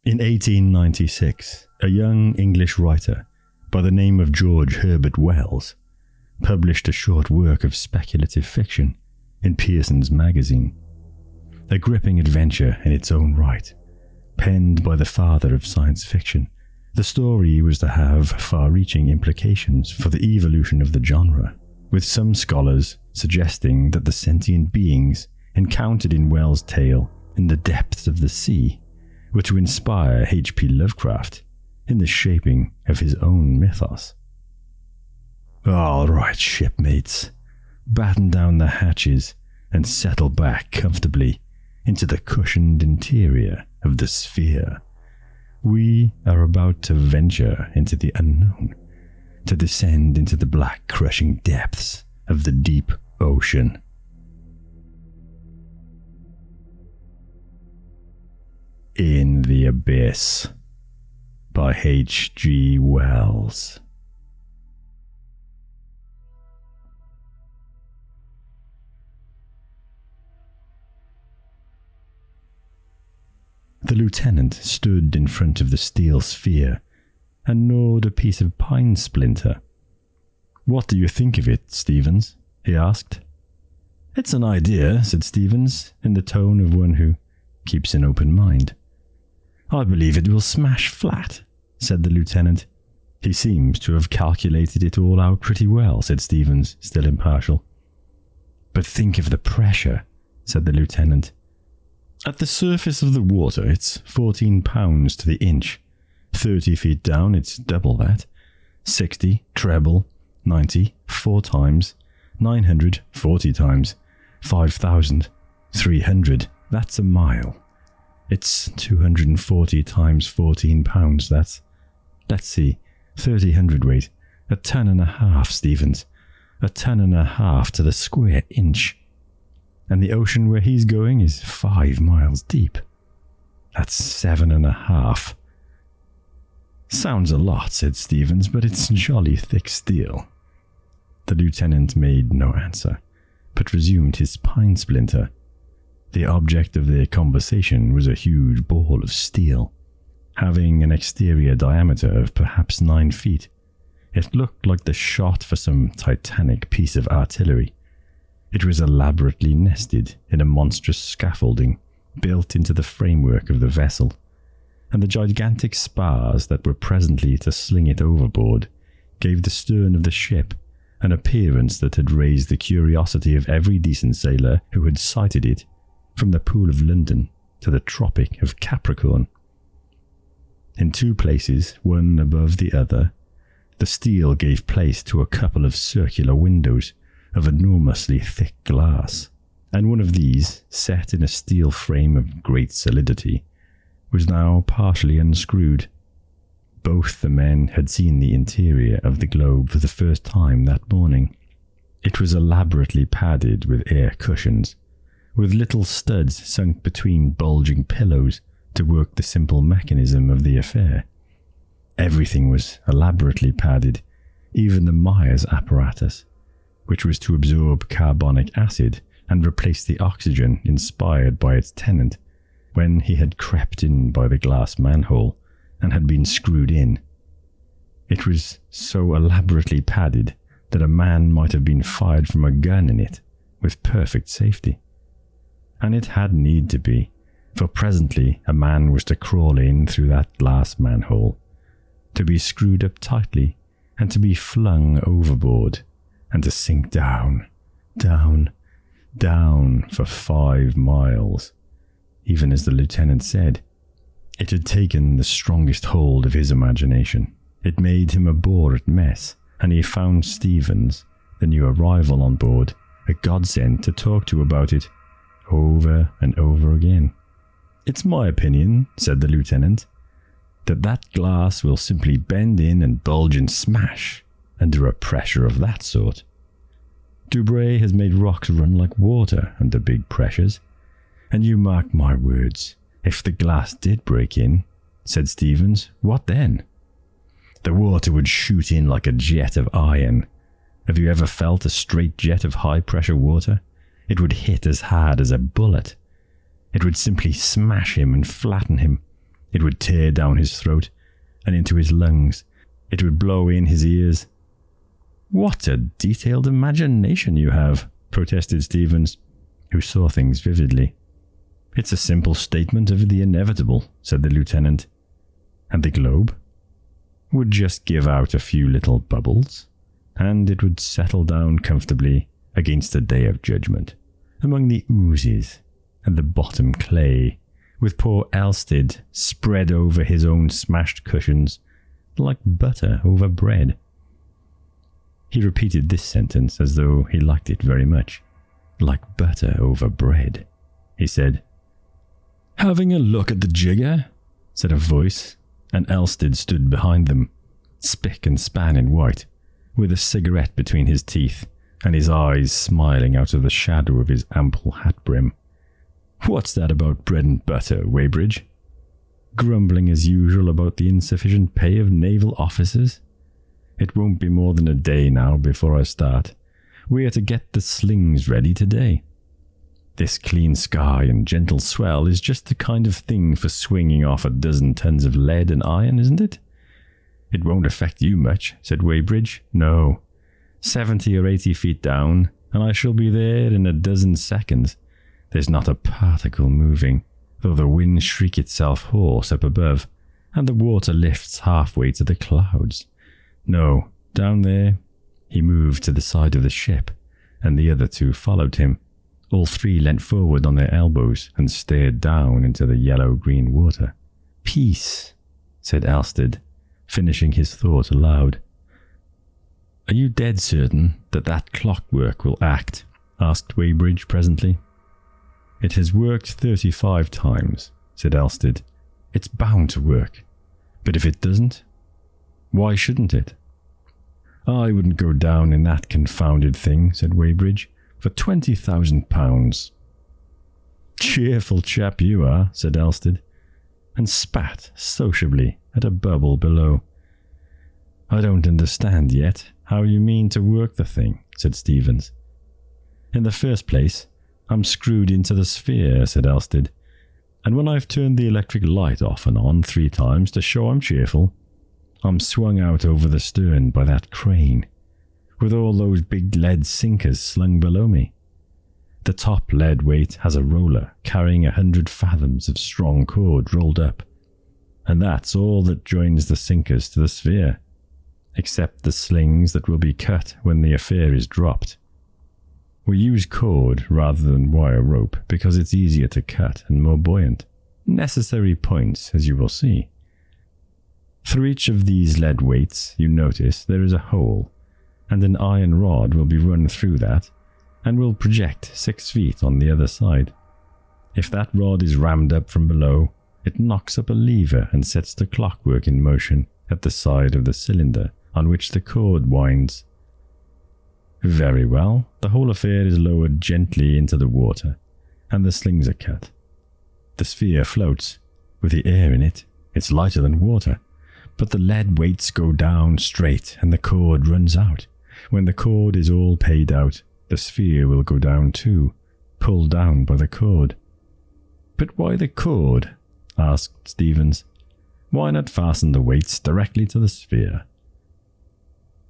In 1896, a young English writer by the name of George Herbert Wells published a short work of speculative fiction in Pearson's magazine. A gripping adventure in its own right, penned by the father of science fiction. The story was to have far-reaching implications for the evolution of the genre, with some scholars suggesting that the sentient beings encountered in Wells' tale in the depths of the sea were to inspire H.P. Lovecraft in the shaping of his own mythos. All right, shipmates, batten down the hatches and settle back comfortably into the cushioned interior of the sphere. We are about to venture into the unknown, to descend into the black crushing depths of the deep ocean. In the Abyss by H.G.Wells. The lieutenant stood in front of the steel sphere and gnawed a piece of pine splinter. "What do you think of it, Stevens?" he asked. "It's an idea," said Stevens, in the tone of one who keeps an open mind. "I believe it will smash flat," said the lieutenant. "He seems to have calculated it all out pretty well," said Stevens, still impartial. "But think of the pressure," said the lieutenant. "At the surface of the water, it's 14 pounds to the inch. 30 feet down, it's double that. 60, treble. 90, 4 times. 900, 40 times. 5,000, 300, that's a mile. It's 240 times 14 pounds, that's, let's see, 30 hundredweight. 1.5 tons, Stevens. 1.5 tons to the square inch. And the ocean where he's going is 5 miles deep. That's 7.5. Sounds a lot, said Stevens, but it's jolly thick steel. The lieutenant made no answer, but resumed his pine splinter. The object of their conversation was a huge ball of steel, having an exterior diameter of perhaps 9 feet. It looked like the shot for some titanic piece of artillery. It was elaborately nested in a monstrous scaffolding built into the framework of the vessel, and the gigantic spars that were presently to sling it overboard gave the stern of the ship an appearance that had raised the curiosity of every decent sailor who had sighted it from the Pool of London to the Tropic of Capricorn. In 2 places, one above the other, the steel gave place to a couple of circular windows of enormously thick glass, and one of these, set in a steel frame of great solidity, was now partially unscrewed. Both the men had seen the interior of the globe for the first time that morning. It was elaborately padded with air cushions, with little studs sunk between bulging pillows to work the simple mechanism of the affair. Everything was elaborately padded, even the Myers apparatus, which was to absorb carbonic acid and replace the oxygen inspired by its tenant when he had crept in by the glass manhole and had been screwed in. It was so elaborately padded that a man might have been fired from a gun in it with perfect safety. And it had need to be, for presently a man was to crawl in through that glass manhole, to be screwed up tightly, and to be flung overboard, and to sink down, down, down for 5 miles. Even as the lieutenant said, it had taken the strongest hold of his imagination. It made him a bore at mess, and he found Stevens, the new arrival on board, a godsend to talk to about it, over and over again. "It's my opinion," said the lieutenant, that glass will simply bend in and bulge and smash under a pressure of that sort. Dubray has made rocks run like water under big pressures, and you mark my words, if the glass did break in, said Stevens, what then? The water would shoot in like a jet of iron. Have you ever felt a straight jet of high-pressure water? It would hit as hard as a bullet. It would simply smash him and flatten him. It would tear down his throat and into his lungs. It would blow in his ears. "What a detailed imagination you have," protested Stevens, who saw things vividly. "It's a simple statement of the inevitable," said the lieutenant. "And the globe would just give out a few little bubbles, and it would settle down comfortably against the day of judgment, among the oozes and the bottom clay, with poor Elstead spread over his own smashed cushions like butter over bread." He repeated this sentence as though he liked it very much. "Like butter over bread," he said. "Having a look at the jigger?" said a voice, and Elstead stood behind them, spick and span in white, with a cigarette between his teeth and his eyes smiling out of the shadow of his ample hat brim. "What's that about bread and butter, Weybridge? Grumbling as usual about the insufficient pay of naval officers? It won't be more than a day now before I start. We are to get the slings ready today. This clean sky and gentle swell is just the kind of thing for swinging off a dozen tons of lead and iron, isn't it?" "It won't affect you much," said Weybridge. "No. 70 or 80 feet down, and I shall be there in a dozen seconds. There's not a particle moving, though the wind shriek itself hoarse up above, and the water lifts halfway to the clouds. No, down there." He moved to the side of the ship, and the other two followed him. All three leant forward on their elbows and stared down into the yellow-green water. "Peace," said Elstead, finishing his thought aloud. "Are you dead certain that that clockwork will act?" asked Weybridge presently. "It has worked 35 times, said Elstead. "It's bound to work. But if it doesn't, why shouldn't it?" "I wouldn't go down in that confounded thing," said Weybridge, "for £20,000. "Cheerful chap you are," said Elstead, and spat sociably at a bubble below. "I don't understand yet how you mean to work the thing," said Stevens. "In the first place, I'm screwed into the sphere," said Elstead, "and when I've turned the electric light off and on 3 times to show I'm cheerful, I'm swung out over the stern by that crane, with all those big lead sinkers slung below me. The top lead weight has a roller carrying 100 fathoms of strong cord rolled up, and that's all that joins the sinkers to the sphere, except the slings that will be cut when the affair is dropped. We use cord rather than wire rope because it's easier to cut and more buoyant. Necessary points, as you will see. Through each of these lead weights, you notice there is a hole, and an iron rod will be run through that and will project 6 feet on the other side. If that rod is rammed up from below, it knocks up a lever and sets the clockwork in motion at the side of the cylinder on which the cord winds. Very well, the whole affair is lowered gently into the water, and the slings are cut. The sphere floats, with the air in it. It's lighter than water, but the lead weights go down straight and the cord runs out. When the cord is all paid out, the sphere will go down too, pulled down by the cord." "But why the cord?" asked Stevens. "Why not fasten the weights directly to the sphere?"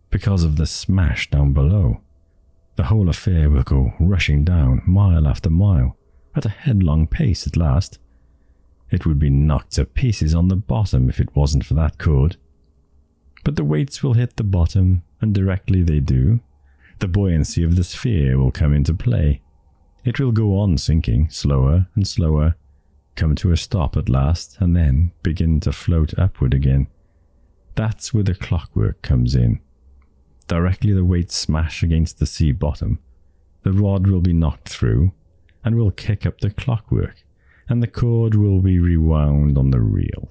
"Because of the smash down below. The whole affair will go rushing down mile after mile, at a headlong pace at last. It would be knocked to pieces on the bottom if it wasn't for that cord. But the weights will hit the bottom, and directly they do, the buoyancy of the sphere will come into play. It will go on sinking, slower and slower, come to a stop at last, and then begin to float upward again. That's where the clockwork comes in. Directly the weights smash against the sea bottom, the rod will be knocked through, and will kick up the clockwork, and the cord will be rewound on the reel.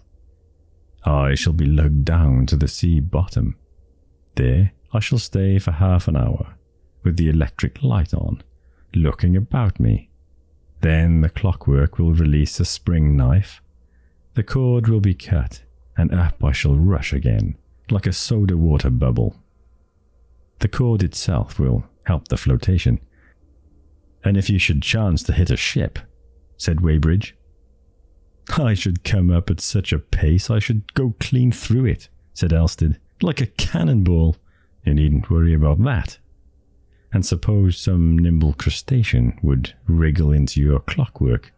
I shall be lugged down to the sea bottom. There I shall stay for half an hour, with the electric light on, looking about me. Then the clockwork will release a spring knife. The cord will be cut, and up I shall rush again, like a soda water bubble. The cord itself will help the flotation. And if you should chance to hit a ship," said Weybridge. I should come up at such a pace I should go clean through it, said Elstead, like a cannonball. You needn't worry about that. And suppose some nimble crustacean would wriggle into your clockwork.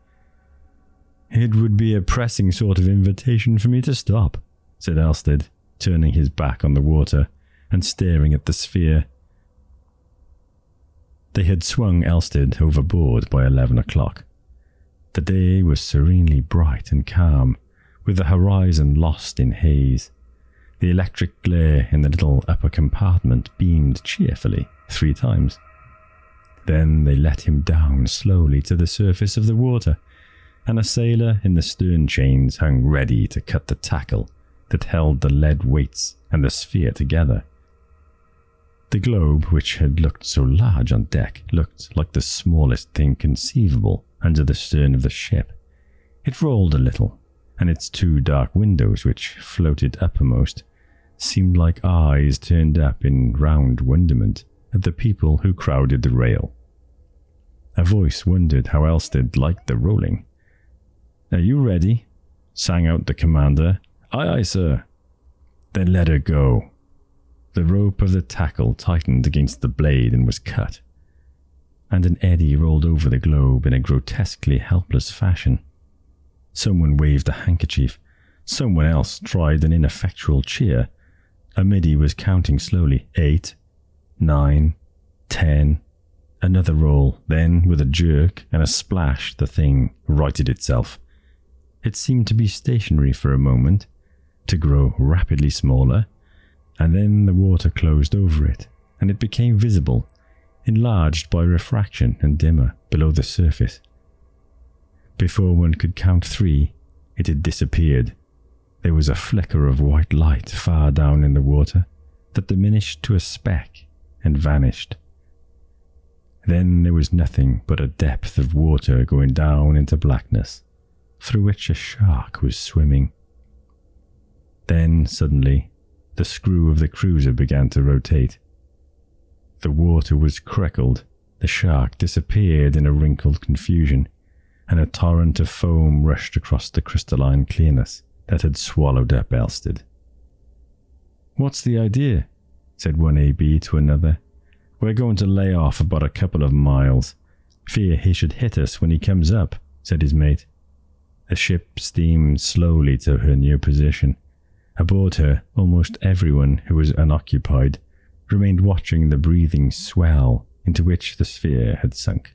It would be a pressing sort of invitation for me to stop, said Elstead, turning his back on the water and staring at the sphere. They had swung Elstead overboard by 11 o'clock. The day was serenely bright and calm, with the horizon lost in haze. The electric glare in the little upper compartment beamed cheerfully 3 times. Then they let him down slowly to the surface of the water, and a sailor in the stern chains hung ready to cut the tackle that held the lead weights and the sphere together. The globe, which had looked so large on deck, looked like the smallest thing conceivable under the stern of the ship. It rolled a little, and its 2 dark windows, which floated uppermost, seemed like eyes turned up in round wonderment at the people who crowded the rail. A voice wondered how Elstead liked the rolling. "Are you ready?" sang out the commander. "Aye, aye, sir." "Then let her go." The rope of the tackle tightened against the blade and was cut, and an eddy rolled over the globe in a grotesquely helpless fashion. Someone waved a handkerchief. Someone else tried an ineffectual cheer. A middy was counting slowly. 8, 9, 10. Another roll. Then, with a jerk and a splash, the thing righted itself. It seemed to be stationary for a moment, to grow rapidly smaller, and then the water closed over it, and it became visible, enlarged by refraction and dimmer below the surface. Before one could count 3, it had disappeared. There was a flicker of white light far down in the water that diminished to a speck and vanished. Then there was nothing but a depth of water going down into blackness, through which a shark was swimming. Then, suddenly, the screw of the cruiser began to rotate. The water was crackled, the shark disappeared in a wrinkled confusion, and a torrent of foam rushed across the crystalline clearness that had swallowed up Elstead. "What's the idea?" said one AB to another. "We're going to lay off about a couple of miles. Fear he should hit us when he comes up," said his mate. The ship steamed slowly to her new position. Aboard her, almost everyone who was unoccupied remained watching the breathing swell into which the sphere had sunk.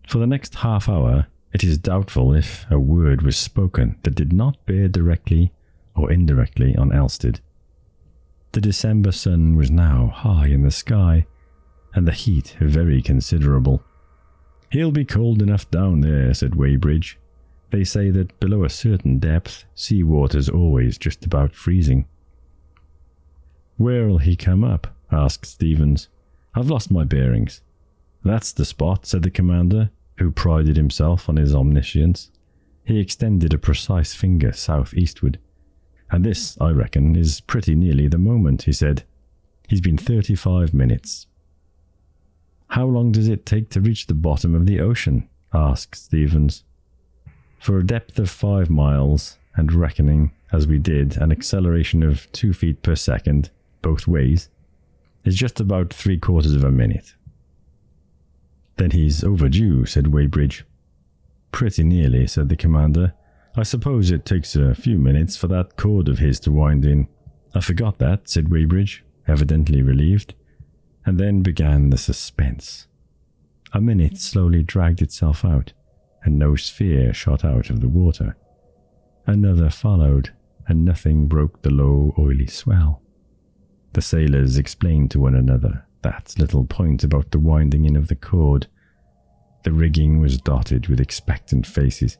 For the next half hour, it is doubtful if a word was spoken that did not bear directly or indirectly on Elstead. The December sun was now high in the sky, and the heat very considerable. "He'll be cold enough down there," said Weybridge. "They say that below a certain depth, sea water's always just about freezing." "Where'll he come up?" asked Stevens. "I've lost my bearings." "That's the spot," said the commander, who prided himself on his omniscience. He extended a precise finger southeastward. "And this, I reckon, is pretty nearly the moment," he said. "He's been 35 minutes. "How long does it take to reach the bottom of the ocean?" asked Stevens. "For a depth of 5 miles, and reckoning, as we did, an acceleration of 2 feet per second, both ways, is just about 3/4 of a minute." "Then he's overdue," said Weybridge. "Pretty nearly," said the commander. "I suppose it takes a few minutes for that cord of his to wind in." "I forgot that," said Weybridge, evidently relieved. And then began the suspense. A minute slowly dragged itself out, and no sphere shot out of the water. Another followed, and nothing broke the low, oily swell. The sailors explained to one another that little point about the winding in of the cord. The rigging was dotted with expectant faces.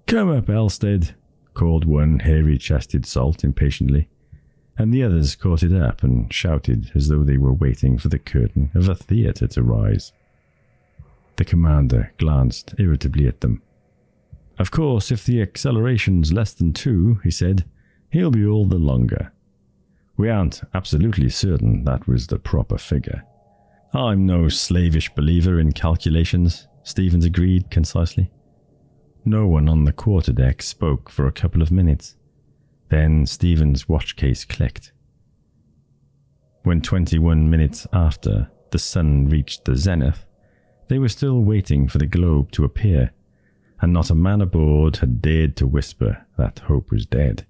"Come up, Elstead," called one hairy-chested salt impatiently, and the others caught it up and shouted as though they were waiting for the curtain of a theatre to rise. The commander glanced irritably at them. "Of course, if the acceleration's less than 2, he said, he'll be all the longer. We aren't absolutely certain that was the proper figure." "I'm no slavish believer in calculations," Stevens agreed concisely. No one on the quarterdeck spoke for a couple of minutes. Then Stephen's watch case clicked. When 21 minutes after the sun reached the zenith, they were still waiting for the globe to appear, and not a man aboard had dared to whisper that hope was dead.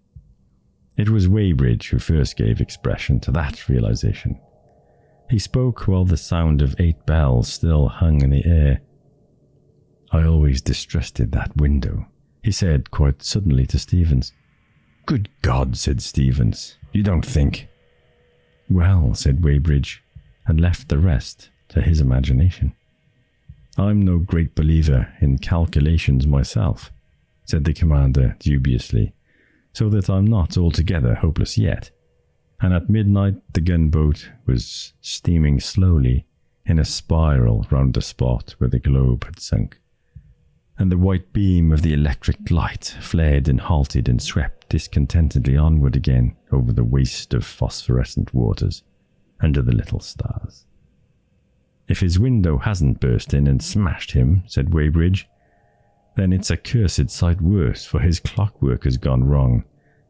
It was Weybridge who first gave expression to that realization. He spoke while the sound of 8 bells still hung in the air. "I always distrusted that window," he said quite suddenly to Stevens. "Good God," said Stevens, "you don't think—" "Well," said Weybridge, and left the rest to his imagination. "I'm no great believer in calculations myself," said the commander dubiously, "so that I'm not altogether hopeless yet." And at midnight the gunboat was steaming slowly in a spiral round the spot where the globe had sunk, and the white beam of the electric light flared and halted and swept discontentedly onward again over the waste of phosphorescent waters under the little stars. "If his window hasn't burst in and smashed him," said Weybridge, "then it's a cursed sight worse, for his clockwork has gone wrong,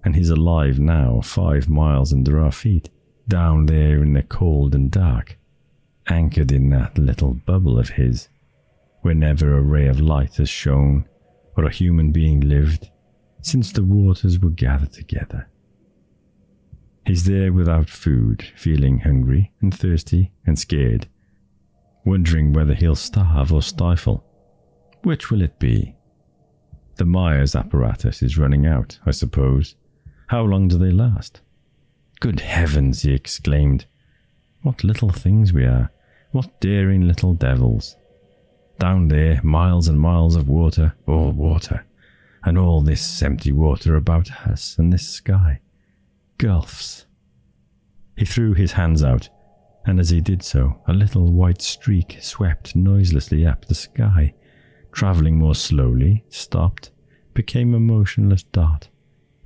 and he's alive now 5 miles under our feet, down there in the cold and dark, anchored in that little bubble of his, where never a ray of light has shone, or a human being lived, since the waters were gathered together. He's there without food, feeling hungry and thirsty and scared, wondering whether he'll starve or stifle. Which will it be? The Myers apparatus is running out, I suppose. How long do they last?" "Good heavens," he exclaimed. "What little things we are. What daring little devils. Down there, miles and miles of water, all water, and all this empty water about us, and this sky. Gulfs." He threw his hands out, and as he did so, a little white streak swept noiselessly up the sky, travelling more slowly, stopped, became a motionless dot,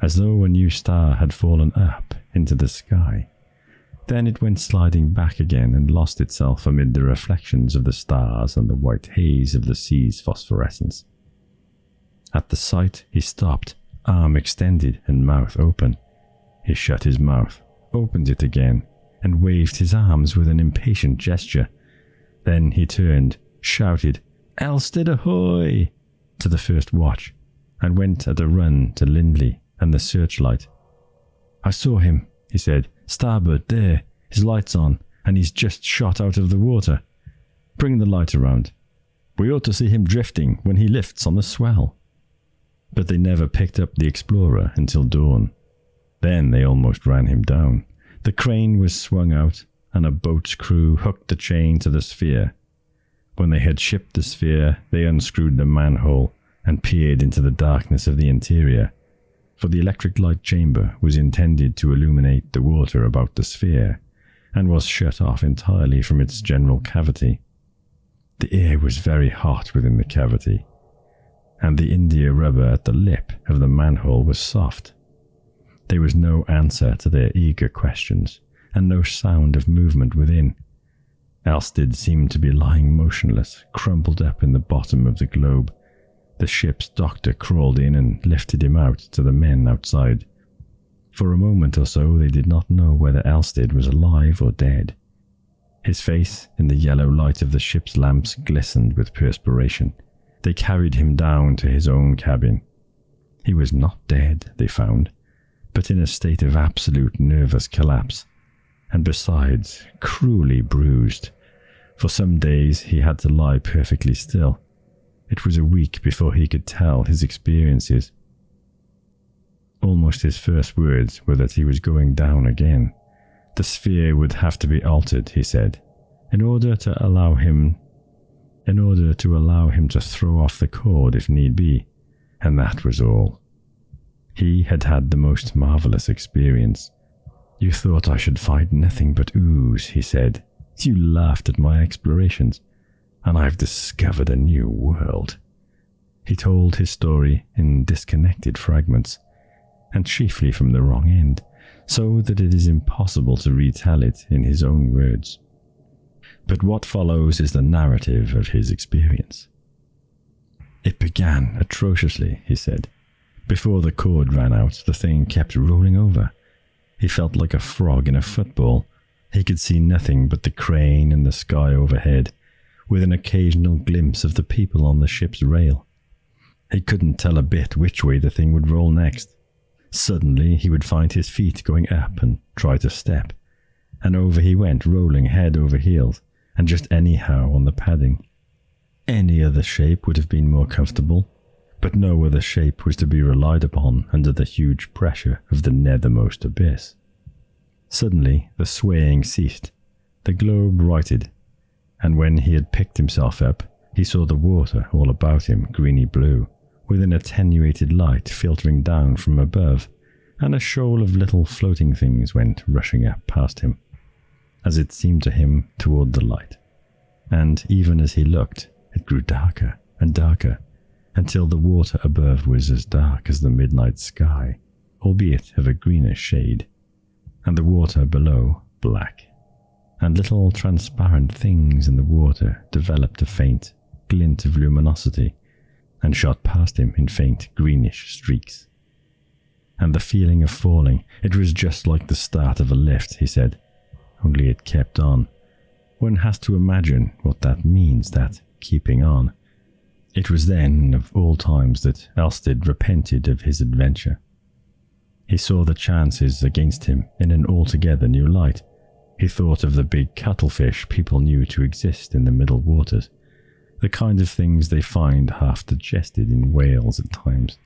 as though a new star had fallen up into the sky. Then it went sliding back again and lost itself amid the reflections of the stars and the white haze of the sea's phosphorescence. At the sight he stopped, arm extended and mouth open. He shut his mouth, opened it again, and waved his arms with an impatient gesture. Then he turned, shouted, "Elstead ahoy!" to the first watch, and went at a run to Lindley and the searchlight. "I saw him," he said. "Starboard, there. His light's on, and he's just shot out of the water. Bring the light around. We ought to see him drifting when he lifts on the swell." But they never picked up the explorer until dawn. Then they almost ran him down. The crane was swung out, and a boat's crew hooked the chain to the sphere. When they had shipped the sphere, they unscrewed the manhole and peered into the darkness of the interior, for the electric light chamber was intended to illuminate the water about the sphere, and was shut off entirely from its general cavity. The air was very hot within the cavity, and the india rubber at the lip of the manhole was soft. There was no answer to their eager questions, and no sound of movement within. Elstead seemed to be lying motionless, crumpled up in the bottom of the globe. The ship's doctor crawled in and lifted him out to the men outside. For a moment or so they did not know whether Elstead was alive or dead. His face, in the yellow light of the ship's lamps, glistened with perspiration. They carried him down to his own cabin. He was not dead, they found, but in a state of absolute nervous collapse, and besides, cruelly bruised. For some days he had to lie perfectly still. It was a week before he could tell his experiences. Almost his first words were that he was going down again. The sphere would have to be altered, he said, in order to allow him to throw off the cord if need be, and that was all. He had had the most marvellous experience. "You thought I should find nothing but ooze," he said. "You laughed at my explorations, and I've discovered a new world." He told his story in disconnected fragments, and chiefly from the wrong end, so that it is impossible to retell it in his own words. But what follows is the narrative of his experience. It began atrociously, he said. Before the cord ran out, the thing kept rolling over. He felt like a frog in a football. He could see nothing but the crane and the sky overhead, with an occasional glimpse of the people on the ship's rail. He couldn't tell a bit which way the thing would roll next. Suddenly he would find his feet going up and try to step, and over he went, rolling head over heels, and just anyhow on the padding. Any other shape would have been more comfortable, but no other shape was to be relied upon under the huge pressure of the nethermost abyss. Suddenly the swaying ceased, the globe righted, and when he had picked himself up, he saw the water all about him greeny blue, with an attenuated light filtering down from above, and a shoal of little floating things went rushing up past him, as it seemed to him, toward the light. And even as he looked, it grew darker and darker, until the water above was as dark as the midnight sky, albeit of a greenish shade, and the water below black, and little transparent things in the water developed a faint glint of luminosity, and shot past him in faint greenish streaks. And the feeling of falling, it was just like the start of a lift, he said, only it kept on. One has to imagine what that means, that keeping on. It was then, of all times, that Elstead repented of his adventure. He saw the chances against him in an altogether new light. He thought of the big cuttlefish people knew to exist in the middle waters, the kind of things they find half digested in whales at times,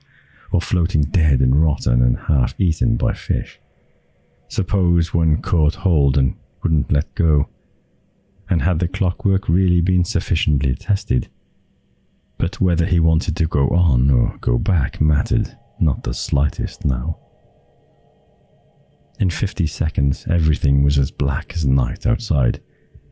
or floating dead and rotten and half eaten by fish. Suppose one caught hold and wouldn't let go, and had the clockwork really been sufficiently tested? But whether he wanted to go on or go back mattered not the slightest now. In 50 seconds, everything was as black as night outside,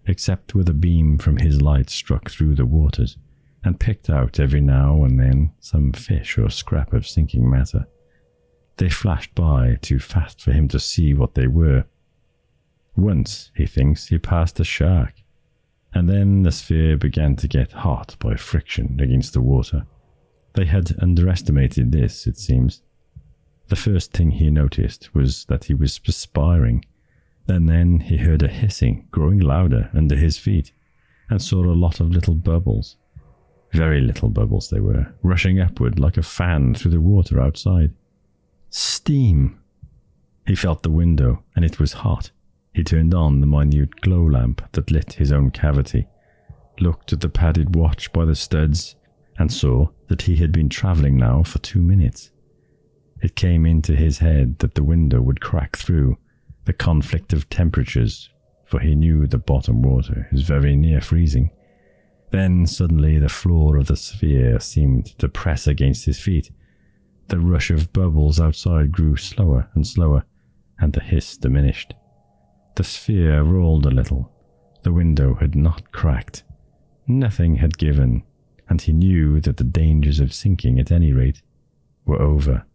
except where the beam from his light struck through the waters and picked out every now and then some fish or scrap of sinking matter. They flashed by too fast for him to see what they were. Once, he thinks, he passed a shark, and then the sphere began to get hot by friction against the water. They had underestimated this, it seems. The first thing he noticed was that he was perspiring, and then he heard a hissing growing louder under his feet, and saw a lot of little bubbles. Very little bubbles they were, rushing upward like a fan through the water outside. Steam! He felt the window, and it was hot. He turned on the minute glow lamp that lit his own cavity, looked at the padded watch by the studs, and saw that he had been travelling now for 2 minutes. It came into his head that the window would crack through the conflict of temperatures, for he knew the bottom water is very near freezing. Then suddenly the floor of the sphere seemed to press against his feet. The rush of bubbles outside grew slower and slower, and the hiss diminished. The sphere rolled a little. The window had not cracked. Nothing had given, and he knew that the dangers of sinking, at any rate, were over.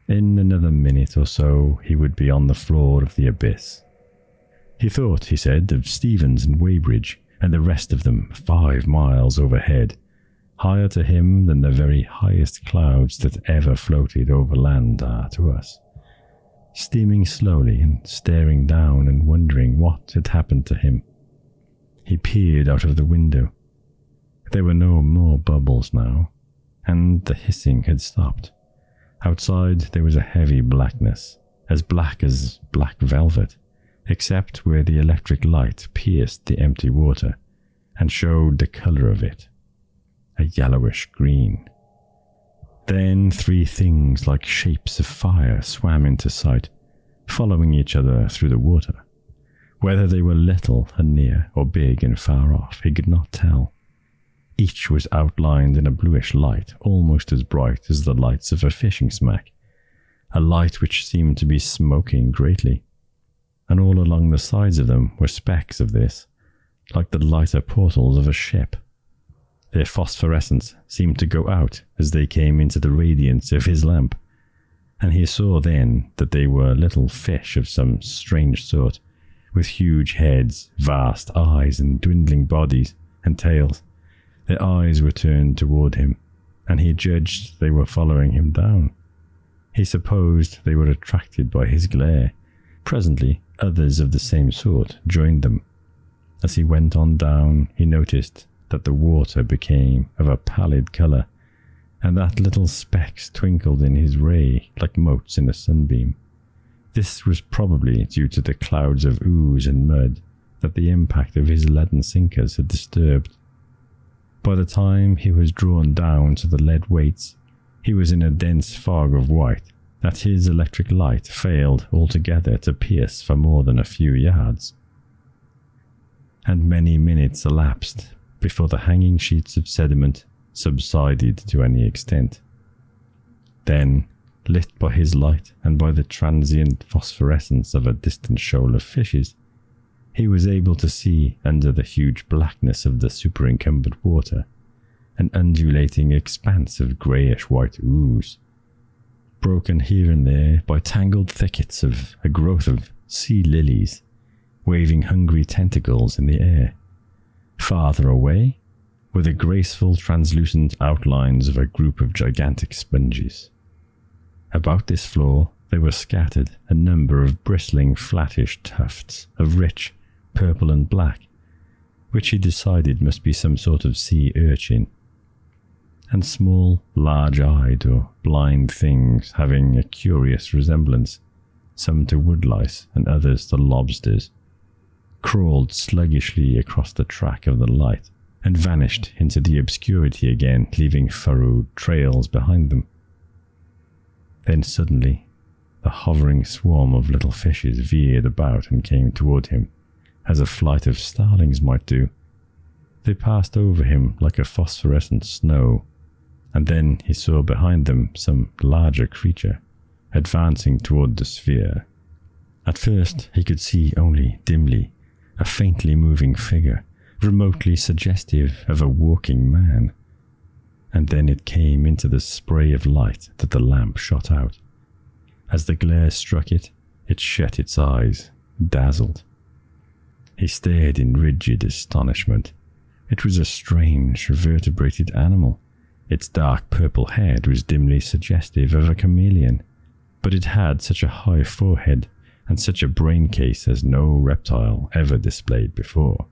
In another minute or so he would be on the floor of the abyss. He thought, he said, of Stevens and Weybridge, and the rest of them 5 miles overhead, higher to him than the very highest clouds that ever floated over land are to us, steaming slowly and staring down and wondering what had happened to him. He peered out of the window. There were no more bubbles now, and the hissing had stopped. Outside there was a heavy blackness, as black velvet, except where the electric light pierced the empty water and showed the colour of it, a yellowish green. Then 3 things like shapes of fire swam into sight, following each other through the water. Whether they were little and near or big and far off, he could not tell. Each was outlined in a bluish light, almost as bright as the lights of a fishing smack, a light which seemed to be smoking greatly, and all along the sides of them were specks of this, like the lighter portals of a ship. Their phosphorescence seemed to go out as they came into the radiance of his lamp, and he saw then that they were little fish of some strange sort, with huge heads, vast eyes, and dwindling bodies and tails. Their eyes were turned toward him, and he judged they were following him down. He supposed they were attracted by his glare. Presently, others of the same sort joined them. As he went on down, he noticed that the water became of a pallid colour, and that little specks twinkled in his ray like motes in a sunbeam. This was probably due to the clouds of ooze and mud that the impact of his leaden sinkers had disturbed. By the time he was drawn down to the lead weights, he was in a dense fog of white that his electric light failed altogether to pierce for more than a few yards. And many minutes elapsed before the hanging sheets of sediment subsided to any extent. Then, lit by his light and by the transient phosphorescence of a distant shoal of fishes, he was able to see under the huge blackness of the superincumbent water an undulating expanse of greyish-white ooze, broken here and there by tangled thickets of a growth of sea lilies, waving hungry tentacles in the air. Farther away were the graceful translucent outlines of a group of gigantic sponges. About this floor there were scattered a number of bristling flattish tufts of rich purple and black, which he decided must be some sort of sea urchin, and small, large-eyed or blind things having a curious resemblance, some to woodlice and others to lobsters, crawled sluggishly across the track of the light and vanished into the obscurity again, leaving furrowed trails behind them. Then suddenly, the hovering swarm of little fishes veered about and came toward him, as a flight of starlings might do. They passed over him like a phosphorescent snow, and then he saw behind them some larger creature, advancing toward the sphere. At first he could see only dimly a faintly moving figure, remotely suggestive of a walking man, and then it came into the spray of light that the lamp shot out. As the glare struck it, it shut its eyes, dazzled. He stared in rigid astonishment. It was a strange, vertebrated animal. Its dark purple head was dimly suggestive of a chameleon, but it had such a high forehead and such a brain case as no reptile ever displayed before.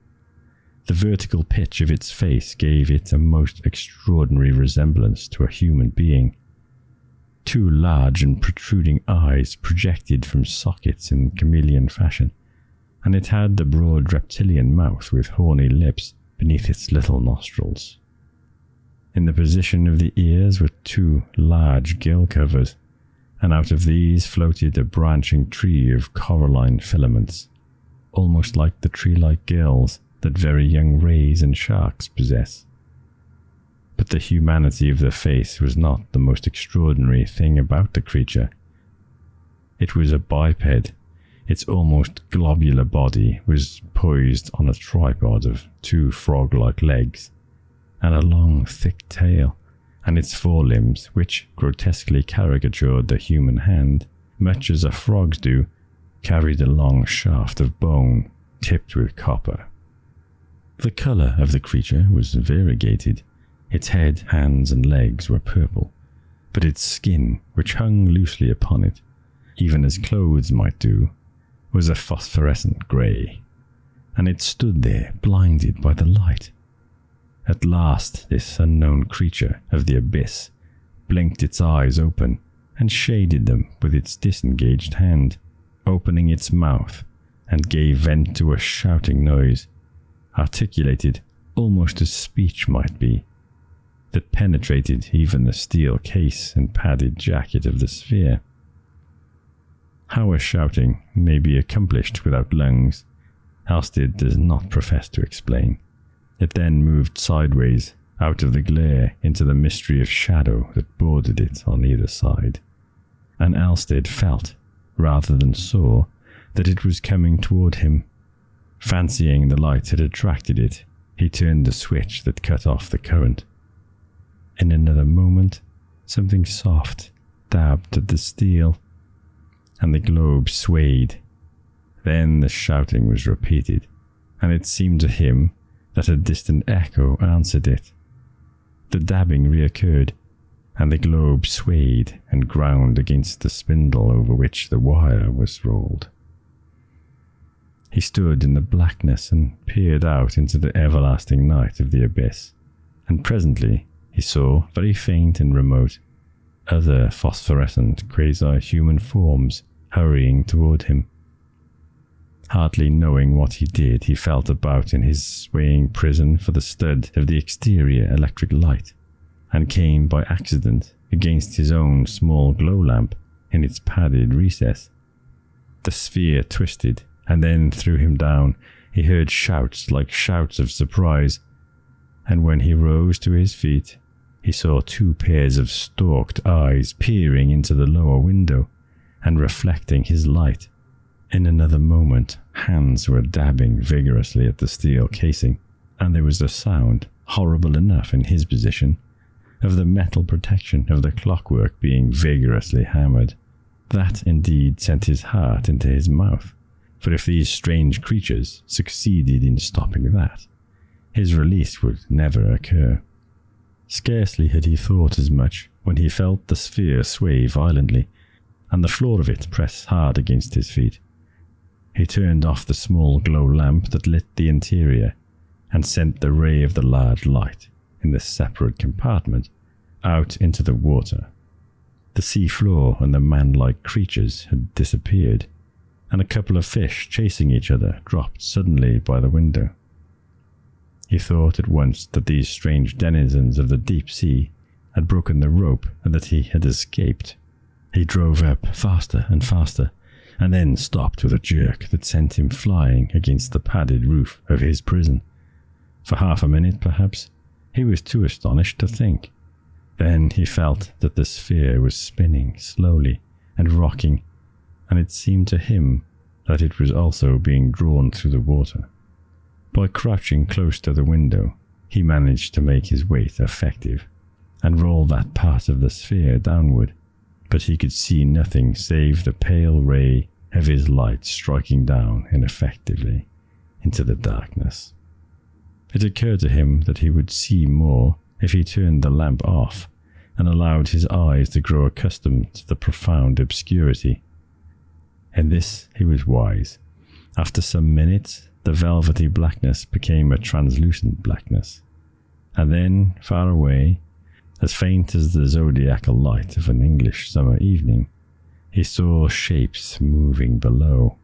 The vertical pitch of its face gave it a most extraordinary resemblance to a human being. Two large and protruding eyes projected from sockets in chameleon fashion, and it had the broad reptilian mouth with horny lips beneath its little nostrils. In the position of the ears were two large gill covers, and out of these floated a branching tree of coralline filaments, almost like the tree-like gills that very young rays and sharks possess. But the humanity of the face was not the most extraordinary thing about the creature. It was a biped. Its almost globular body was poised on a tripod of two frog-like legs, and a long, thick tail, and its forelimbs, which grotesquely caricatured the human hand, much as a frog's do, carried a long shaft of bone tipped with copper. The colour of the creature was variegated. Its head, hands, and legs were purple, but its skin, which hung loosely upon it, even as clothes might do, was a phosphorescent grey, and it stood there blinded by the light. At last this unknown creature of the abyss blinked its eyes open and shaded them with its disengaged hand, opening its mouth, and gave vent to a shouting noise, articulated almost as speech might be, that penetrated even the steel case and padded jacket of the sphere. How a shouting may be accomplished without lungs, Halstead does not profess to explain. It then moved sideways out of the glare into the mystery of shadow that bordered it on either side, and Halstead felt, rather than saw, that it was coming toward him. Fancying the light had attracted it, he turned the switch that cut off the current. In another moment, something soft dabbed at the steel, and the globe swayed. Then the shouting was repeated, and it seemed to him that a distant echo answered it, The dabbing reoccurred, and the globe swayed and ground against the spindle over which the wire was rolled. He stood in the blackness and peered out into the everlasting night of the abyss, and presently he saw, very faint and remote, other phosphorescent quasi-human forms hurrying toward him. Hardly knowing what he did, he felt about in his swaying prison for the stud of the exterior electric light, and came by accident against his own small glow lamp in its padded recess. The sphere twisted and then threw him down. He heard shouts like shouts of surprise, and when he rose to his feet, he saw 2 pairs of stalked eyes peering into the lower window and reflecting his light. In another moment, hands were dabbing vigorously at the steel casing, and there was a sound, horrible enough in his position, of the metal protection of the clockwork being vigorously hammered. That indeed sent his heart into his mouth, for if these strange creatures succeeded in stopping that, his release would never occur. Scarcely had he thought as much when he felt the sphere sway violently, and the floor of it press hard against his feet. He turned off the small glow lamp that lit the interior, and sent the ray of the large light in the separate compartment out into the water. The sea floor and the man-like creatures had disappeared, and a couple of fish chasing each other dropped suddenly by the window. He thought at once that these strange denizens of the deep sea had broken the rope and that he had escaped. He drove up faster and faster, and then stopped with a jerk that sent him flying against the padded roof of his prison. For half a minute, perhaps, he was too astonished to think. Then he felt that the sphere was spinning slowly and rocking, and it seemed to him that it was also being drawn through the water. By crouching close to the window, he managed to make his weight effective, and roll that part of the sphere downward, but he could see nothing save the pale ray of his light striking down ineffectively into the darkness. It occurred to him that he would see more if he turned the lamp off and allowed his eyes to grow accustomed to the profound obscurity. In this he was wise. After some minutes, the velvety blackness became a translucent blackness, and then, far away, as faint as the zodiacal light of an English summer evening, he saw shapes moving below.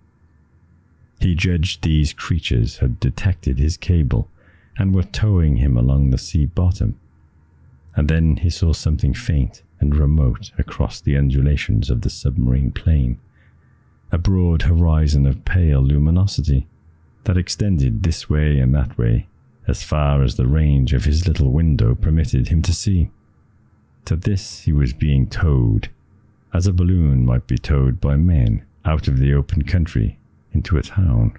He judged these creatures had detected his cable and were towing him along the sea bottom, and then he saw something faint and remote across the undulations of the submarine plain, a broad horizon of pale luminosity that extended this way and that way as far as the range of his little window permitted him to see. To this he was being towed, as a balloon might be towed by men out of the open country into a town.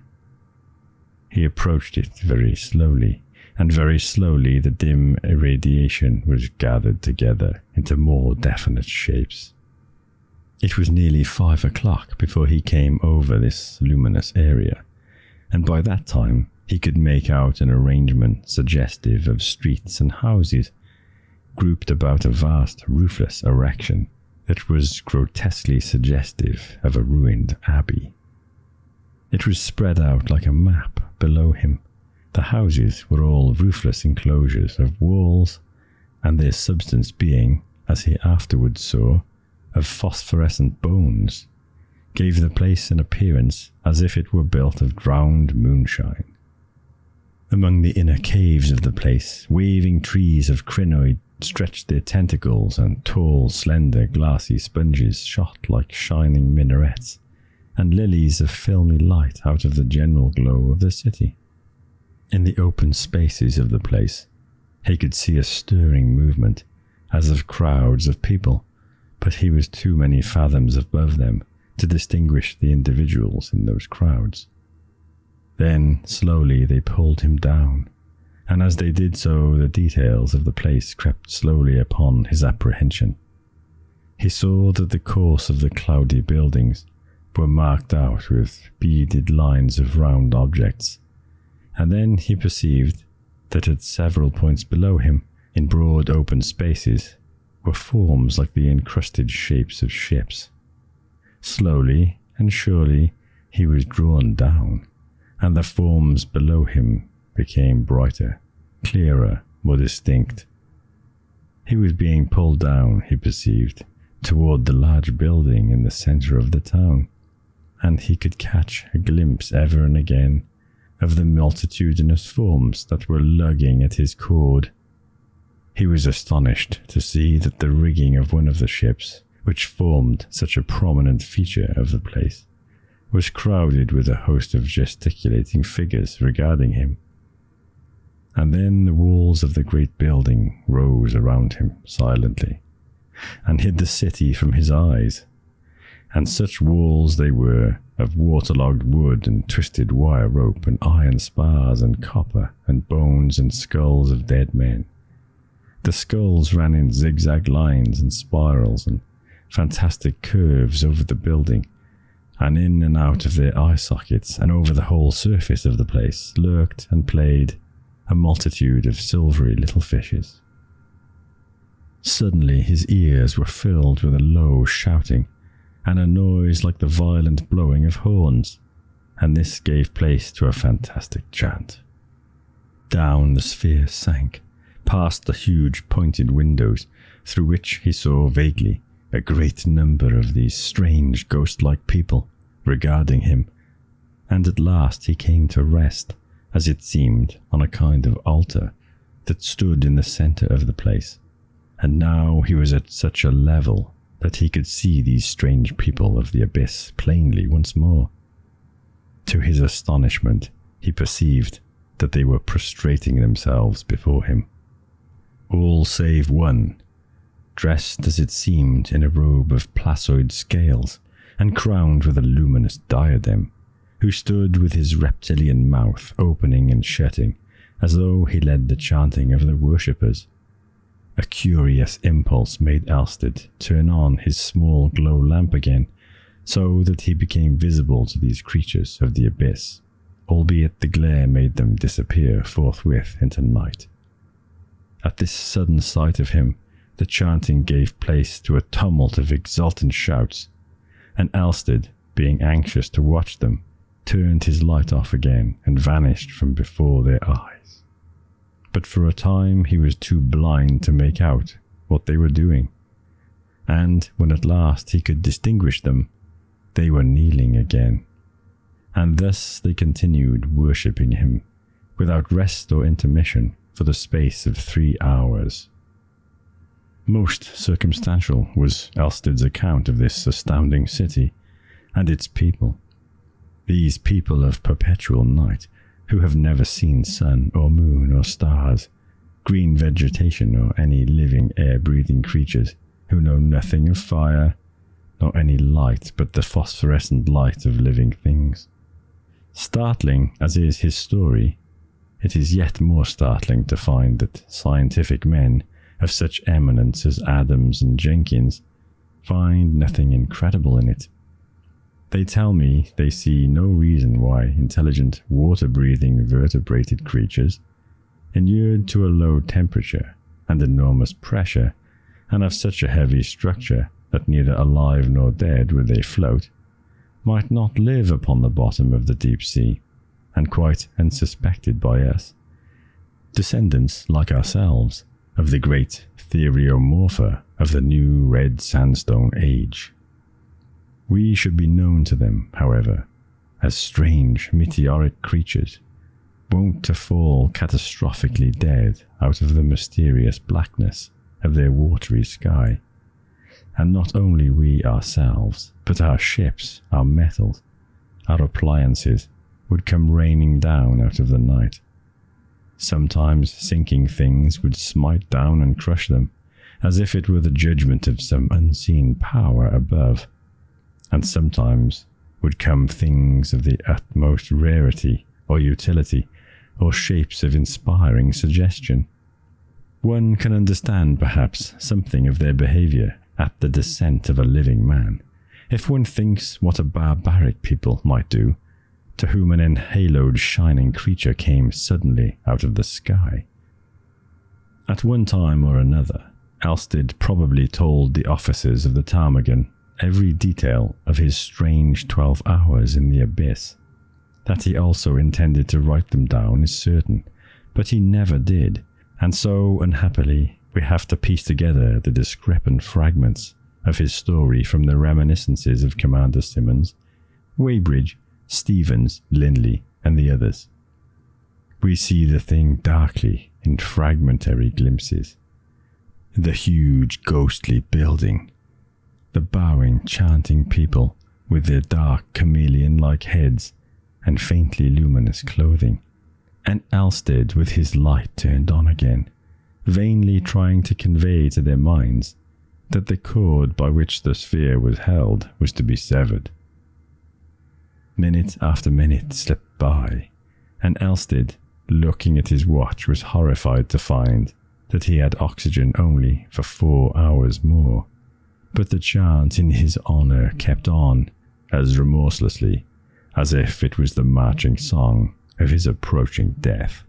He approached it very slowly, and very slowly the dim irradiation was gathered together into more definite shapes. It was nearly 5 o'clock before he came over this luminous area, and by that time he could make out an arrangement suggestive of streets and houses, grouped about a vast roofless erection that was grotesquely suggestive of a ruined abbey. It was spread out like a map below him. The houses were all roofless enclosures of walls, and their substance being, as he afterwards saw, of phosphorescent bones, gave the place an appearance as if it were built of drowned moonshine. Among the inner caves of the place, waving trees of crinoid stretched their tentacles, and tall, slender, glassy sponges shot like shining minarets, and lilies of filmy light out of the general glow of the city. In the open spaces of the place, he could see a stirring movement, as of crowds of people, but he was too many fathoms above them to distinguish the individuals in those crowds. Then, slowly, they pulled him down, and as they did so, the details of the place crept slowly upon his apprehension. He saw that the course of the cloudy buildings were marked out with beaded lines of round objects, and then he perceived that at several points below him, In broad open spaces were forms like the encrusted shapes of ships. Slowly and surely he was drawn down, and the forms below him became brighter, clearer, more distinct. He was being pulled down, he perceived, toward the large building in the centre of the town, and he could catch a glimpse ever and again of the multitudinous forms that were lugging at his cord. He was astonished to see that the rigging of one of the ships, which formed such a prominent feature of the place, was crowded with a host of gesticulating figures regarding him. And then the walls of the great building rose around him silently, and hid the city from his eyes. And such walls they were, of waterlogged wood and twisted wire rope and iron spars and copper and bones and skulls of dead men. The skulls ran in zigzag lines and spirals and fantastic curves over the building, and in and out of their eye sockets and over the whole surface of the place lurked and played a multitude of silvery little fishes. Suddenly his ears were filled with a low shouting and a noise like the violent blowing of horns, and this gave place to a fantastic chant. Down the sphere sank, past the huge pointed windows, through which he saw vaguely a great number of these strange ghost-like people regarding him, and at last he came to rest, as it seemed, on a kind of altar that stood in the centre of the place, and now he was at such a level that he could see these strange people of the abyss plainly once more. To his astonishment, he perceived that they were prostrating themselves before him, all save one, dressed as it seemed in a robe of placoid scales and crowned with a luminous diadem, who stood with his reptilian mouth opening and shutting as though he led the chanting of the worshippers. A curious impulse made Alsted turn on his small glow lamp again, so that he became visible to these creatures of the abyss, albeit the glare made them disappear forthwith into night. At this sudden sight of him, the chanting gave place to a tumult of exultant shouts, and Alsted, being anxious to watch them, turned his light off again and vanished from before their eyes. But for a time he was too blind to make out what they were doing, and when at last he could distinguish them, they were kneeling again, and thus they continued worshipping him, without rest or intermission, for the space of 3 hours. Most circumstantial was Alsted's account of this astounding city and its people. These people of perpetual night, who have never seen sun or moon or stars, green vegetation or any living air-breathing creatures, who know nothing of fire, nor any light but the phosphorescent light of living things. Startling as is his story, it is yet more startling to find that scientific men of such eminence as Adams and Jenkins find nothing incredible in it. They tell me they see no reason why intelligent water-breathing vertebrated creatures, inured to a low temperature and enormous pressure, and of such a heavy structure that neither alive nor dead would they float, might not live upon the bottom of the deep sea, and quite unsuspected by us, descendants like ourselves of the great theriomorpha of the new red sandstone age. We should be known to them, however, as strange meteoric creatures, wont to fall catastrophically dead out of the mysterious blackness of their watery sky. And not only we ourselves, but our ships, our metals, our appliances would come raining down out of the night. Sometimes sinking things would smite down and crush them, as if it were the judgment of some unseen power above, and sometimes would come things of the utmost rarity or utility, or shapes of inspiring suggestion. One can understand perhaps something of their behaviour at the descent of a living man, if one thinks what a barbaric people might do, to whom an enhaloed shining creature came suddenly out of the sky. At one time or another, Elstead probably told the officers of the Ptarmigan every detail of his strange 12 hours in the abyss. That he also intended to write them down is certain, but he never did, and so, unhappily, we have to piece together the discrepant fragments of his story from the reminiscences of Commander Simmons, Weybridge, Stevens, Lindley, and the others. We see the thing darkly in fragmentary glimpses. The huge ghostly building, the bowing, chanting people with their dark chameleon-like heads and faintly luminous clothing, and Elstead with his light turned on again, vainly trying to convey to their minds that the cord by which the sphere was held was to be severed. Minute after minute slipped by, and Elstead, looking at his watch, was horrified to find that he had oxygen only for 4 hours more, but the chant in his honour kept on as remorselessly as if it was the marching song of his approaching death.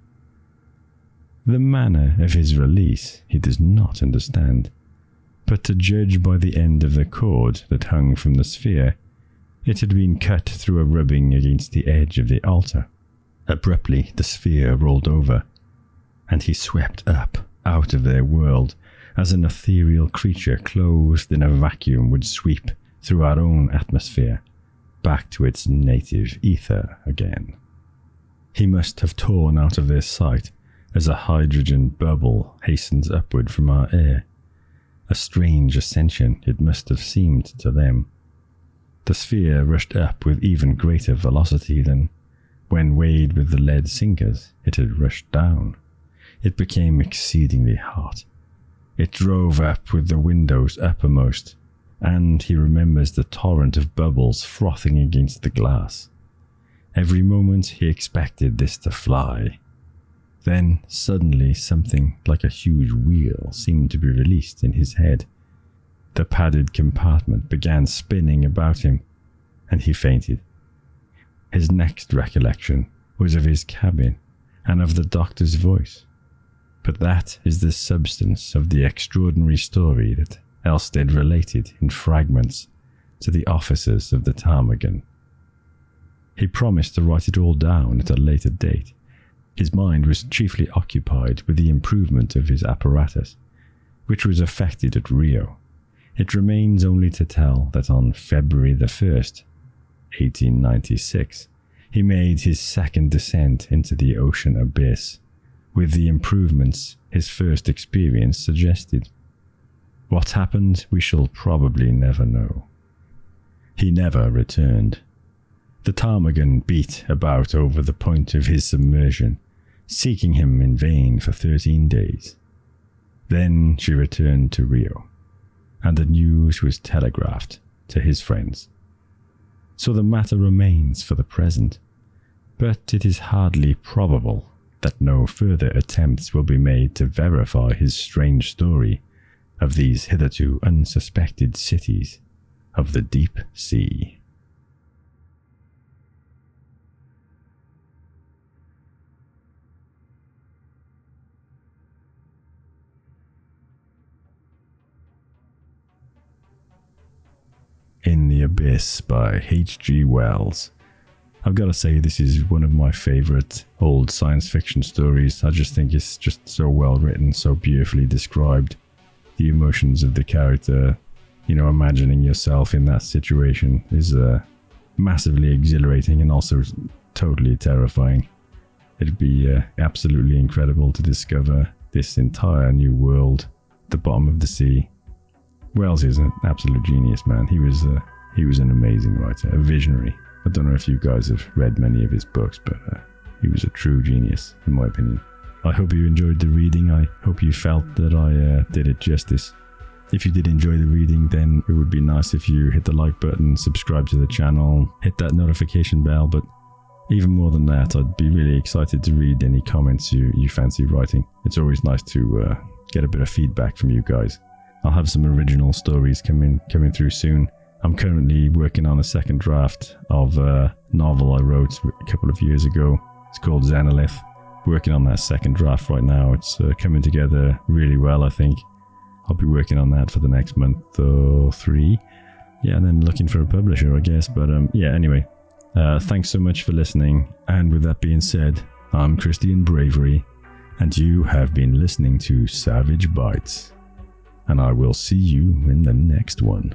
The manner of his release he does not understand, but to judge by the end of the cord that hung from the sphere, it had been cut through a rubbing against the edge of the altar. Abruptly the sphere rolled over, and he swept up out of their world as an ethereal creature clothed in a vacuum would sweep through our own atmosphere, back to its native ether again. He must have torn out of their sight as a hydrogen bubble hastens upward from our air. A strange ascension it must have seemed to them. The sphere rushed up with even greater velocity than when weighed with the lead sinkers it had rushed down. It became exceedingly hot. It drove up with the windows uppermost, and he remembers the torrent of bubbles frothing against the glass. Every moment he expected this to fly. Then suddenly something like a huge wheel seemed to be released in his head. The padded compartment began spinning about him, and he fainted. His next recollection was of his cabin and of the doctor's voice. But that is the substance of the extraordinary story that Elstead related in fragments to the officers of the Ptarmigan. He promised to write it all down at a later date. His mind was chiefly occupied with the improvement of his apparatus, which was effected at Rio. It remains only to tell that on February the 1st, 1896, he made his second descent into the ocean abyss, with the improvements his first experience suggested. What happened we shall probably never know. He never returned. The Ptarmigan beat about over the point of his submersion, seeking him in vain for 13 days. Then she returned to Rio, and the news was telegraphed to his friends. So the matter remains for the present, but it is hardly probable that no further attempts will be made to verify his strange story of these hitherto unsuspected cities of the deep sea. In the Abyss by H.G.Wells. I've got to say, this is one of my favourite old science fiction stories. I just think it's just so well written, so beautifully described. The emotions of the character, imagining yourself in that situation is massively exhilarating and also totally terrifying. It'd be absolutely incredible to discover this entire new world, the bottom of the sea. Wells is an absolute genius, man. He was an amazing writer, a visionary. I don't know if you guys have read many of his books, but he was a true genius, in my opinion. I hope you enjoyed the reading. I hope you felt that I did it justice. If you did enjoy the reading, then it would be nice if you hit the like button, subscribe to the channel, hit that notification bell, but even more than that, I'd be really excited to read any comments you fancy writing. It's always nice to get a bit of feedback from you guys. I'll have some original stories coming through soon. I'm currently working on a second draft of a novel I wrote a couple of years ago. It's called Xenolith working on that second draft right now. It's coming together really well, I think. I'll be working on that for the next month or 3. Yeah, and then looking for a publisher, I guess. But yeah, anyway, thanks so much for listening. And with that being said, I'm Christian Bravery, and you have been listening to Savage Bites. And I will see you in the next one.